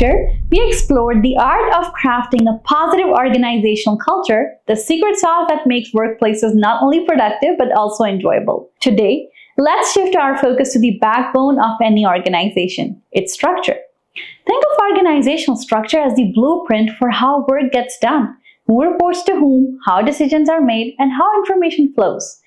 structure, we explored the art of crafting a positive organizational culture, the secret sauce that makes workplaces not only productive but also enjoyable. Today, let's shift our focus to the backbone of any organization, its structure. Think of organizational structure as the blueprint for how work gets done, who reports to whom, how decisions are made, and how information flows.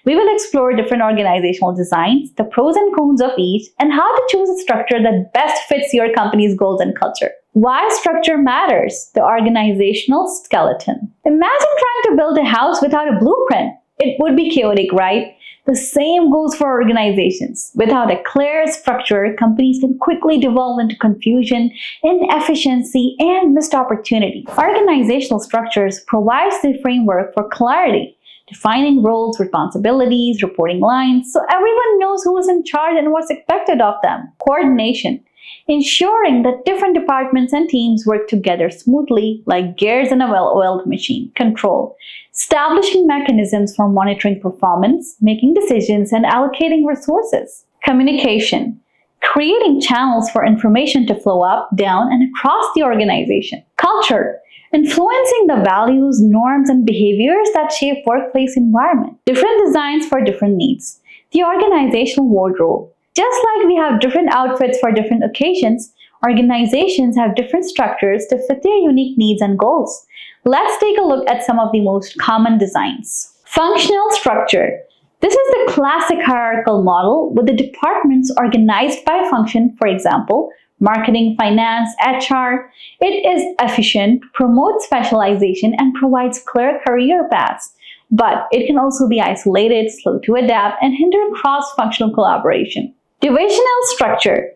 We will explore different organizational designs, the pros and cons of each, and how to choose a structure that best fits your company's goals and culture. Why structure matters, the organizational skeleton. Imagine trying to build a house without a blueprint. It would be chaotic, right? The same goes for organizations. Without a clear structure, companies can quickly devolve into confusion, inefficiency, and missed opportunities. Organizational structures provide the framework for clarity, defining roles, responsibilities, reporting lines, so everyone knows who is in charge and what's expected of them. Coordination, ensuring that different departments and teams work together smoothly like gears in a well-oiled machine. Control, establishing mechanisms for monitoring performance, making decisions, and allocating resources. Communication, creating channels for information to flow up, down, and across the organization. Culture, influencing the values, norms, and behaviors that shape workplace environment. Different designs for different needs. The organizational wardrobe. Just like we have different outfits for different occasions, organizations have different structures to fit their unique needs and goals. Let's take a look at some of the most common designs. Functional structure. This is the classic hierarchical model with the departments organized by function, for example, marketing, finance, HR. It is efficient, promotes specialization, and provides clear career paths. But it can also be isolated, slow to adapt, and hinder cross-functional collaboration. Divisional structure.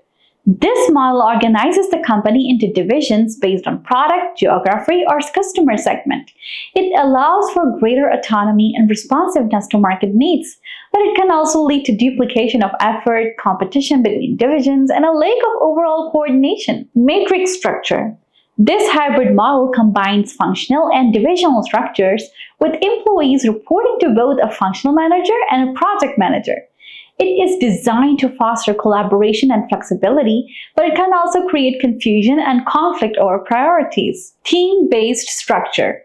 This model organizes the company into divisions based on product, geography, or customer segment. It allows for greater autonomy and responsiveness to market needs, but it can also lead to duplication of effort, competition between divisions, and a lack of overall coordination. Matrix structure. This hybrid model combines functional and divisional structures with employees reporting to both a functional manager and a project manager. It is designed to foster collaboration and flexibility, but it can also create confusion and conflict over priorities. Team-based structure.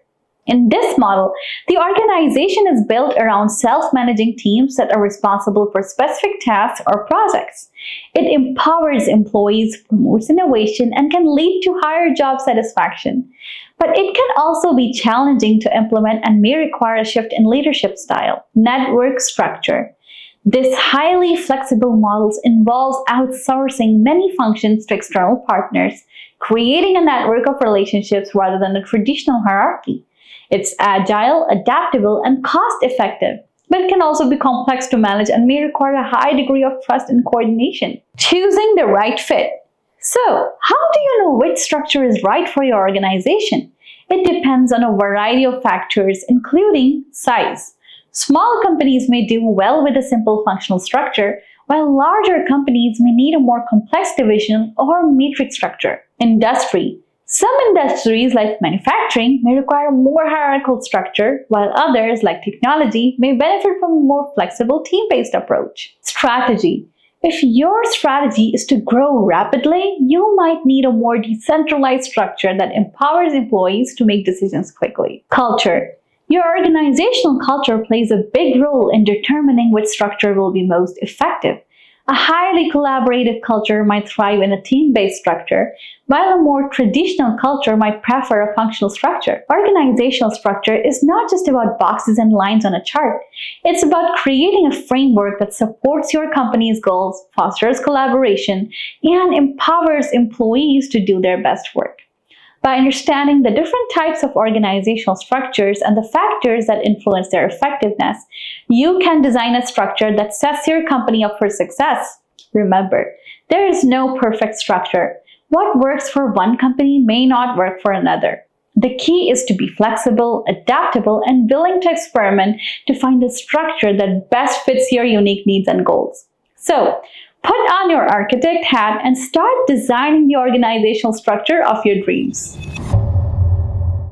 In this model, the organization is built around self-managing teams that are responsible for specific tasks or projects. It empowers employees, promotes innovation, and can lead to higher job satisfaction. But it can also be challenging to implement and may require a shift in leadership style. Network structure. This highly flexible model involves outsourcing many functions to external partners, creating a network of relationships rather than a traditional hierarchy. It's agile, adaptable, and cost-effective, but it can also be complex to manage and may require a high degree of trust and coordination. Choosing the right fit. So, how do you know which structure is right for your organization? It depends on a variety of factors, including size. Small companies may do well with a simple functional structure, while larger companies may need a more complex division or matrix structure. Industry. Some industries, like manufacturing, may require a more hierarchical structure, while others, like technology, may benefit from a more flexible team-based approach. Strategy. If your strategy is to grow rapidly, you might need a more decentralized structure that empowers employees to make decisions quickly. Culture. Your organizational culture plays a big role in determining which structure will be most effective. A highly collaborative culture might thrive in a team-based structure, while a more traditional culture might prefer a functional structure. Organizational structure is not just about boxes and lines on a chart. It's about creating a framework that supports your company's goals, fosters collaboration, and empowers employees to do their best work. By understanding the different types of organizational structures and the factors that influence their effectiveness, you can design a structure that sets your company up for success. Remember, there is no perfect structure. What works for one company may not work for another. The key is to be flexible, adaptable, and willing to experiment to find a structure that best fits your unique needs and goals. So, put on your architect hat and start designing the organizational structure of your dreams.